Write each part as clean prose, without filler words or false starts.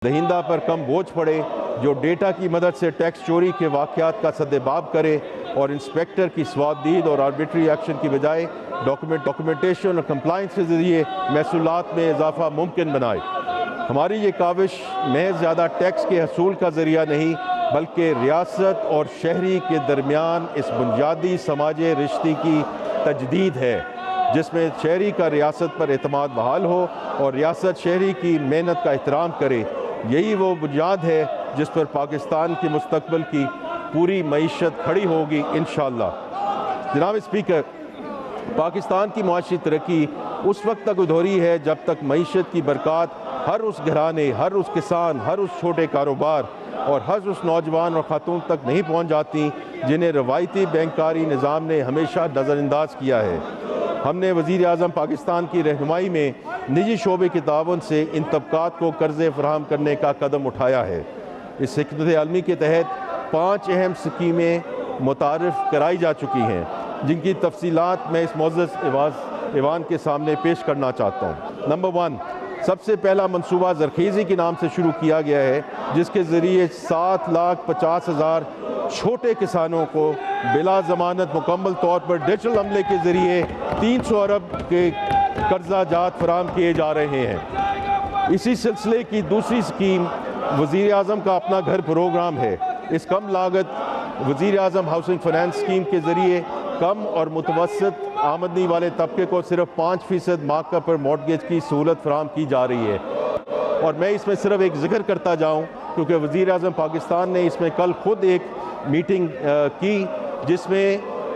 दहिंदा पर कम बोझ पड़े, जो डेटा की मदद से टैक्स चोरी के वाक़यात का सद्देबाब करे और इंस्पेक्टर की स्वाबदीद और आर्बिट्री एक्शन की बजाय डॉक्यूमेंटेशन और कंप्लाइंस के ज़रिए महसूलात में इजाफा मुमकिन बनाए। हमारी ये काविश महज ज़्यादा टैक्स के हसूल का ज़रिया नहीं, बल्कि रियासत और शहरी के दरमियान इस बुनियादी समाजी रिश्ते की तजदीद है, जिसमें शहरी का रियासत पर एतमाद बहाल हो और रियासत शहरी की मेहनत का एहतराम करे। यही वो बुनियाद है जिस पर पाकिस्तान के मुस्तकबिल की पूरी मईशत खड़ी होगी इंशाअल्लाह। जनाब स्पीकर, पाकिस्तान की मुआशी तरक्की उस वक्त तक अधूरी है जब तक मईशत की बरक़ात हर उस घराने, हर उस किसान, हर उस छोटे कारोबार और हर उस नौजवान और खातून तक नहीं पहुँच जाती जिन्हें रवायती बैंकारी निज़ाम ने हमेशा नज़रअंदाज किया है। हमने वज़ीर आज़म पाकिस्तान की रहनुमाई में निजी शोबे के तावन से इन तबकात को कर्ज़े फराहम करने का कदम उठाया है। इस हिकमत आलमी के तहत 5 अहम स्कीमें मुतारिफ़ कराई जा चुकी हैं, जिनकी तफसीलात मैं इस मुअज़्ज़ज़ ऐवान के सामने पेश करना चाहता हूँ। नंबर 1, सबसे पहला मनसूबा ज़रख़ीज़ी के नाम से शुरू किया गया है, जिसके ज़रिए 7,50,000 छोटे किसानों को बिला ज़मानत मुकम्मल तौर पर डिजिटल अमले के ज़रिए 300 अरब के कर्जा जात फराहम किए जा रहे हैं। इसी सिलसिले की दूसरी स्कीम वज़ीर आज़म का अपना घर प्रोग्राम है। इस कम लागत वज़ीर आज़म हाउसिंग फाइनेंस स्कीम के ज़रिए कम और मुतवस्सित आमदनी वाले तबके को सिर्फ 5% मार्का पर मॉर्टगेज की सहूलत फराहम की जा रही है। और मैं इसमें सिर्फ एक जिक्र करता जाऊँ, क्योंकि वज़ीर आज़म पाकिस्तान ने इसमें कल ख़ुद एक मीटिंग की, जिसमें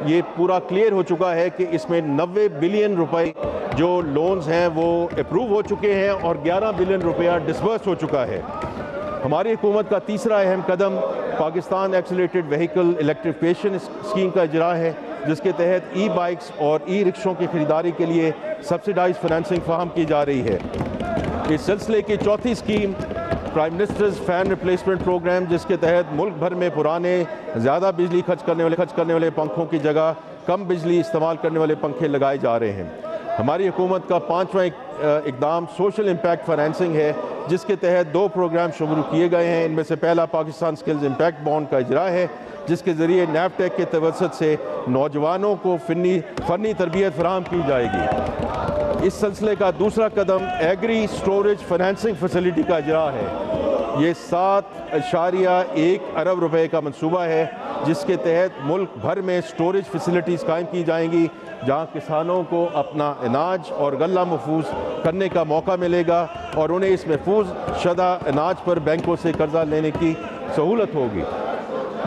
ये पूरा क्लियर हो चुका है कि इसमें 90 बिलियन रुपए जो लोन्स हैं वो अप्रूव हो चुके हैं और 11 बिलियन रुपया डिसबर्स हो चुका है। हमारी हुकूमत का तीसरा अहम कदम Pakistan accelerated vehicle electrification scheme का इजरा है, जिसके तहत ई बाइक्स और ई रिक्शों की खरीदारी के लिए सब्सिडाइज फाइनेंसिंग फराहम की जा रही है। इस सिलसिले की चौथी scheme prime minister's fan replacement programme, जिसके तहत मुल्क भर में पुराने ज़्यादा बिजली खर्च करने वाले पंखों की जगह कम बिजली इस्तेमाल करने वाले पंखे लगाए जा रहे हैं। हमारी हुकूमत का 5वां इकदाम सोशल इम्पैक्ट फाइनेंसिंग है, जिसके तहत 2 प्रोग्राम शुरू किए गए हैं। इनमें से पहला पाकिस्तान स्किल्स इम्पैक्ट बॉन्ड का इजरा है, जिसके ज़रिए नैफटेक के तवसत से नौजवानों को फ़नी तरबियत फराहम की जाएगी। इस सिलसिले का दूसरा कदम एग्री स्टोरेज फाइनेंसिंग फैसिलिटी का इजरा है। ये 7.1 अरब रुपए का मंसूबा है, जिसके तहत मुल्क भर में स्टोरेज फैसिलिटीज़ कायम की जाएंगी, जहां किसानों को अपना अनाज और गल्ला महफूज करने का मौका मिलेगा और उन्हें इस महफूज शुदा अनाज पर बैंकों से कर्जा लेने की सहूलत होगी।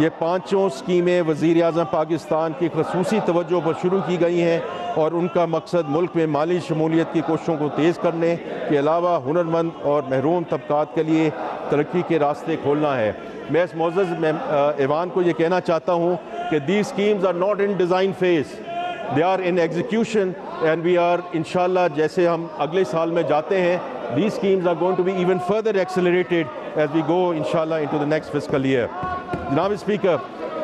ये 5 स्कीमें वज़ीर आज़म पाकिस्तान की खसूसी तवज्जो पर शुरू की गई हैं और उनका मकसद मुल्क में माली शमूलियत की कोशिशों को तेज़ करने के अलावा हुनरमंद और महरूम तबकात के लिए तरक्की के रास्ते खोलना है। मैं इस मुअज़्ज़ज़ ऐवान को ये कहना चाहता हूँ कि these schemes are not in design phase, they are in execution and we are इंशाल्लाह, जैसे हम अगले साल में जाते हैं, these schemes are going to be even further accelerated as we go इंशाल्लाह into the next fiscal year. जनाब स्पीकर,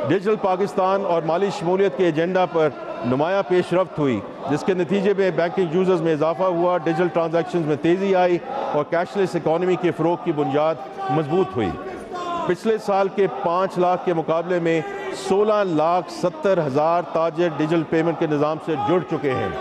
डिजिटल पाकिस्तान और माली शमूलियत के एजेंडा पर नुमाया पेशरफ्त हुई, जिसके नतीजे में बैंकिंग यूज़र्स में इजाफा हुआ, डिजिटल ट्रांजैक्शन में तेज़ी आई और कैशलेस इकॉनमी के फ़रोग की बुनियाद मजबूत हुई। पिछले साल के 5 लाख के मुकाबले में 16,70,000 ताजिर डिजिटल पेमेंट के निज़ाम से जुड़ चुके हैं।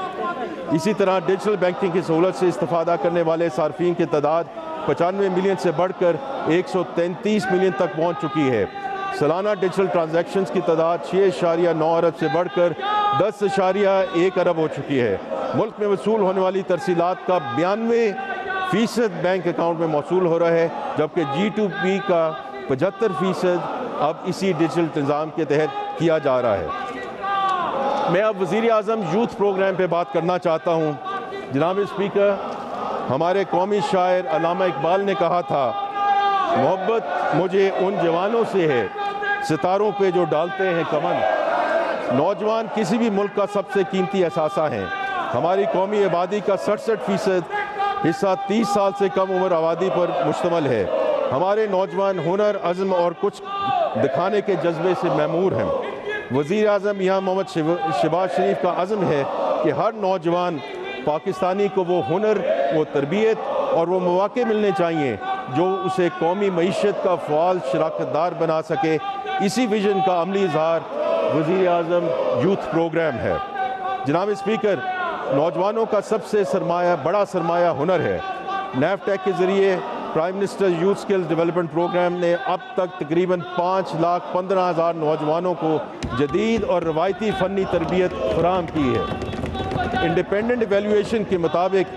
इसी तरह डिजिटल बैंकिंग की सहूलत से इस्तेफ़ादा करने वाले सार्फिन की तादाद 95 मिलियन से बढ़कर 133 मिलियन तक पहुँच चुकी है। सालाना डिजिटल ट्रांजैक्शंस की तादाद 6.9 अरब से बढ़कर 10.1 अरब हो चुकी है। मुल्क में वसूल होने वाली तरसीलात का 92% बैंक अकाउंट में मौसूल हो रहा है, जबकि G2P का 75% अब इसी डिजिटल निज़ाम के तहत किया जा रहा है। मैं अब वज़ीर आज़म यूथ प्रोग्राम पे बात करना चाहता हूँ। जनाब स्पीकर, हमारे कौमी शायर अल्लामा इकबाल ने कहा था, मोहब्बत मुझे उन जवानों से है सितारों पे जो डालते हैं कमन। नौजवान किसी भी मुल्क का सबसे कीमती असासा हैं। हमारी कौमी आबादी का 67% हिस्सा 30 साल से कम उम्र आबादी पर मुश्तमिल है। हमारे नौजवान हुनर, अज़्म और कुछ दिखाने के जज्बे से मैमूर हैं। वज़ीर आज़म यहाँ मोहम्मद शहबाज शरीफ का अज़्म है कि हर नौजवान पाकिस्तानी को वो हुनर, वो तरबियत और वो मौके मिलने चाहिए जो उसे कौमी मईशत का फ़ाल शराकतदार बना सके। इसी विजन का अमली इजहार वज़ीर आज़म यूथ प्रोग्राम है। जनाब स्पीकर, नौजवानों का सबसे बड़ा सरमाया हुनर है। नैफटेक के ज़रिए prime minister youth skill development programme ने अब तक तकरीबन 5,15,000 नौजवानों को जदीद और रवायती फ़नी तरबियत फराहम की है। इंडिपेंडेंट एवेल्यूएशन के मुताबिक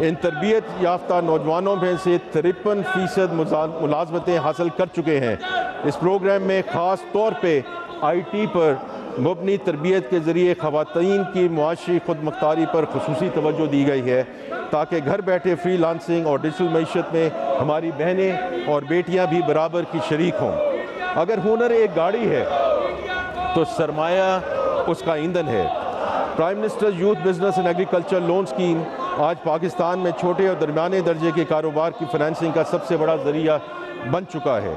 इन तरबियत याफ्ता नौजवानों में से 53% मुलाजमतें हासिल कर चुके हैं। इस प्रोग्राम में ख़ास तौर पर IT पर मुबनी तरबियत के ज़रिए ख़वातीन की मुआशी खुद मुख्तारी पर खुसूसी तवज्जो दी गई है, ताकि घर बैठे फ्री लांसिंग और डिजिटल मईशत में हमारी बहनें और बेटियां भी बराबर की शरीक हों। अगर हुनर एक गाड़ी है तो सरमाया उसका ईंधन है। Prime minister youth business and agriculture loan scheme आज पाकिस्तान में छोटे और दरमियाने दर्जे के कारोबार की फाइनेंसिंग का सबसे बड़ा ज़रिया बन चुका है।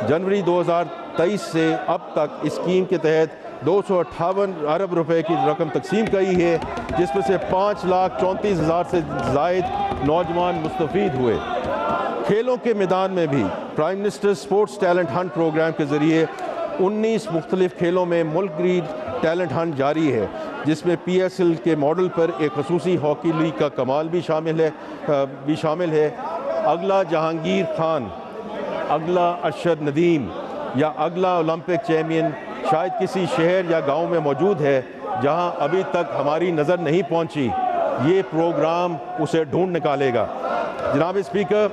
जनवरी 2023 से अब तक इस स्कीम के तहत 258 अरब रुपए की रकम तकसीम की है, जिसमें से 5,34,000 से ज़ायद नौजवान मुस्तफ़ीद हुए। खेलों के मैदान में भी prime minister sports talent hunt programme के ज़रिए 19 मुख्तलिफ खेलों में मुल्क टैलेंट हंट जारी है, जिसमें PSL के मॉडल पर एक खसूसी हॉकी लीग का कमाल भी शामिल है। अगला जहांगीर खान, अगला अरशद नदीम या अगला ओलंपिक चैम्पियन शायद किसी शहर या गांव में मौजूद है जहां अभी तक हमारी नज़र नहीं पहुंची। ये प्रोग्राम उसे ढूंढ निकालेगा। जनाब speaker,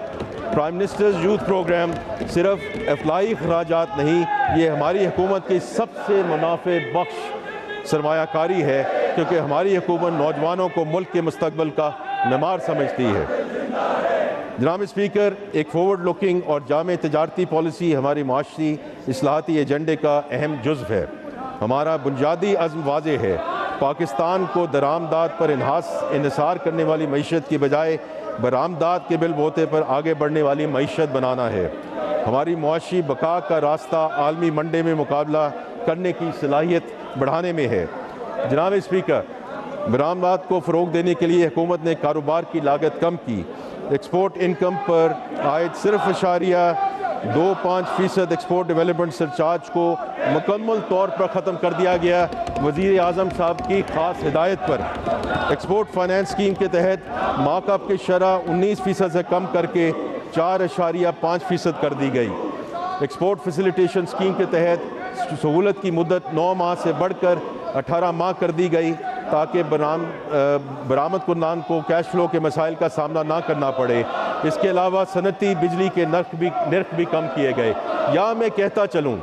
prime minister's youth programme सिर्फ अफलाई खराजात नहीं, ये हमारी हुकूमत की सबसे मुनाफे बख्श सरमायाकारी है, क्योंकि हमारी हुकूमत नौजवानों को मुल्क के मुस्तकबिल का मेमार समझती है। जनाब स्पीकर, एक फॉरवर्ड लुकिंग और जामे तजारती पॉलिसी हमारी माशी इस्लाहाती एजेंडे का अहम जुज़्व है। हमारा बुनियादी अज़्म वाज़ेह है, पाकिस्तान को दरामदाद पर इन्हिसार करने वाली मईशत की बजाय बरामदाद के बिलबोते पर आगे बढ़ने वाली मईशत बनाना है। हमारी मुआशी बका का रास्ता आलमी मंडे में मुकाबला करने की सलाहियत बढ़ाने में है। जनाब स्पीकर, बरामदाद को फ़रोग देने के लिए हुकूमत ने कारोबार की लागत कम की। एक्सपोर्ट इनकम पर आयद सिर्फ 0.25% एक्सपोर्ट डेवलपमेंट सरचार्ज को मुकम्मल तौर पर ख़त्म कर दिया गया। वज़ीर आज़म साहब की ख़ास हिदायत पर एक्सपोर्ट फाइनेंस स्कीम के तहत मार्कअप की शरह 19% से कम करके 4.5% कर दी गई। एक्सपोर्ट फैसिलिटेशन स्कीम के तहत सहूलत की मुद्दत 9 माह से बढ़कर 18 माह कर दी गई, ताकि बरामद कुन्नान को कैश फ्लो के मसाइल का सामना ना करना पड़े। इसके अलावा सनती बिजली के नर्ख भी कम किए गए। या मैं कहता चलूँ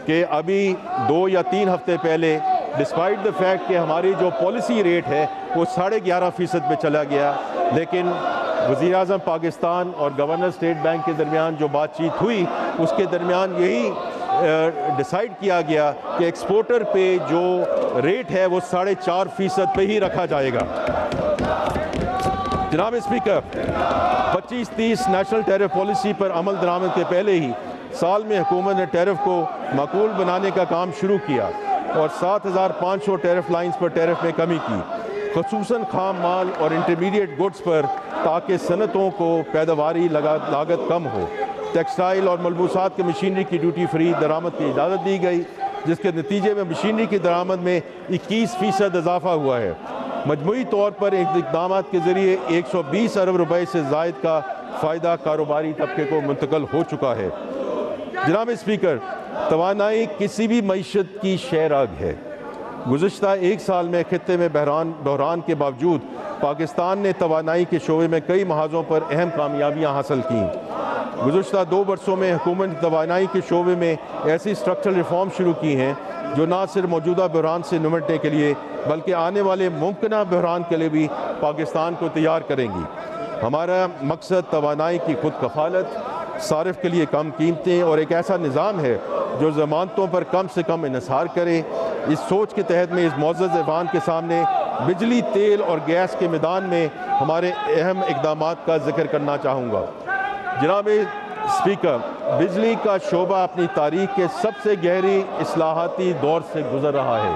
कि अभी 2 या 3 हफ्ते पहले डिस्पाइट द फैक्ट कि हमारी जो पॉलिसी रेट है वो 11.5% पे चला गया, लेकिन वज़ीर आज़म पाकिस्तान और गवर्नर स्टेट बैंक के दरमियान जो बातचीत हुई, उसके दरमियान यही डिसाइड किया गया कि एक्सपोर्टर पे जो रेट है वो 4.5% पे ही रखा जाएगा। जनाब स्पीकर, 25-30 नेशनल टैरिफ पॉलिसी पर अमल दरामद के पहले ही साल में हुकूमत ने टैरिफ को माकूल बनाने का काम शुरू किया और 7,500 टैरिफ लाइन्स पर टैरिफ में कमी की, ख़ुसूसन खाम माल और इंटरमीडिएट गुड्स पर, ताकि सनतों को पैदावारी लागत कम हो। टेक्सटाइल और मलबूसात की मशीनरी की ड्यूटी फ्री दरामद की इजाज़त दी गई, जिसके नतीजे में मशीनरी की दरामद में 21% इजाफा हुआ है। मजमूई तौर पर इन इक़दाम के ज़रिए 120 अरब रुपए से ज़ायद का फ़ायदा कारोबारी तबके को मुंतकिल हो चुका है। जनाब स्पीकर, तवानाई किसी भी मईशत की शहराग है। गुज़िश्ता 1 साल में खित्ते में बहरान के बावजूद पाकिस्तान ने तवानाई के शोबे में कई महाज़ों पर अहम कामयाबियाँ हासिल की। गुज़िश्ता 2 वर्षों में हुकूमत ने तवानाई के शोबे में ऐसी स्ट्रक्चरल रिफॉर्म शुरू की हैं जो न सिर्फ मौजूदा बहरान से निपटने के लिए बल्कि आने वाले मुमकिन बहरान के लिए भी पाकिस्तान को तैयार करेंगी। हमारा मकसद तवानाई की खुद कफालत, सारिफ के लिए कम कीमतें और एक ऐसा निज़ाम है जो ज़मानतों पर कम से कम इन्हिसार करे। इस सोच के तहत मैं इस मुअज़्ज़ज़ ऐवान के सामने बिजली, तेल और गैस के मैदान में हमारे अहम इक़दामात का जिक्र करना चाहूँगा। जनाब स्पीकर, बिजली का शोबा अपनी तारीख के सबसे गहरी इस्लाहाती दौर से गुजर रहा है।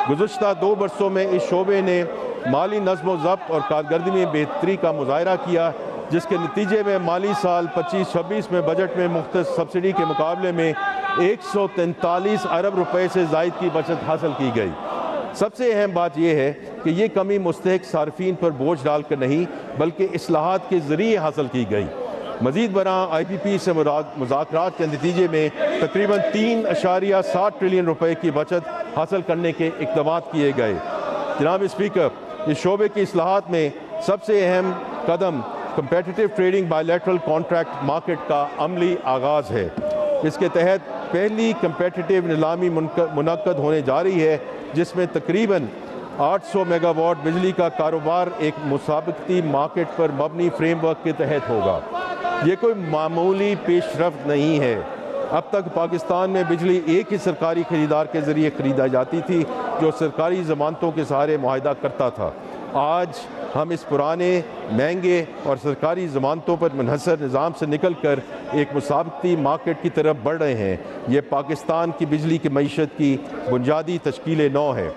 गुज़िश्ता 2 वर्षों में इस शोबे ने माली नज़्म व ज़ब्त और कारकर्दगी में बेहतरी का मुज़ाहरा किया, जिसके नतीजे में माली साल 25-26 में बजट में मुख्तलिफ सब्सिडी के मुकाबले में 143 अरब रुपए से ज़ायद की बचत हासिल की गई। सबसे अहम बात यह है कि ये कमी मुस्तहिक सार्फिन पर बोझ डालकर नहीं बल्कि इस्लाहात के ज़रिए हासिल की गई। मज़ीद बरआं IPP से मुज़ाकरात के नतीजे में तकरीबन 3.7 ट्रिलियन रुपए की बचत हासिल करने के इक़दाम किए गए। जनाब स्पीकर, इस शोबे की इस्लाहात में सबसे अहम कदम competitive trading bilateral contract market का अमली आगाज़ है। इसके तहत पहली कंपेटिटिव नीलामी मुनक्कद होने जा रही है, जिसमें तकरीबन 800 मेगावाट बिजली का कारोबार एक मुसाबकती मार्केट पर मबनी फ्रेमवर्क के तहत होगा। ये कोई मामूली पेशरफ्त नहीं है। अब तक पाकिस्तान में बिजली एक ही सरकारी खरीदार के ज़रिए ख़रीदा जाती थी, जो सरकारी ज़मानतों के सहारे मुआहदा करता था। आज हम इस पुराने, महंगे और सरकारी ज़मानतों पर मुनहसर निज़ाम से निकल कर एक मुसाबकती मार्केट की तरफ बढ़ रहे हैं। ये पाकिस्तान की बिजली की मईशत की बुनियादी तश्कील नौ है।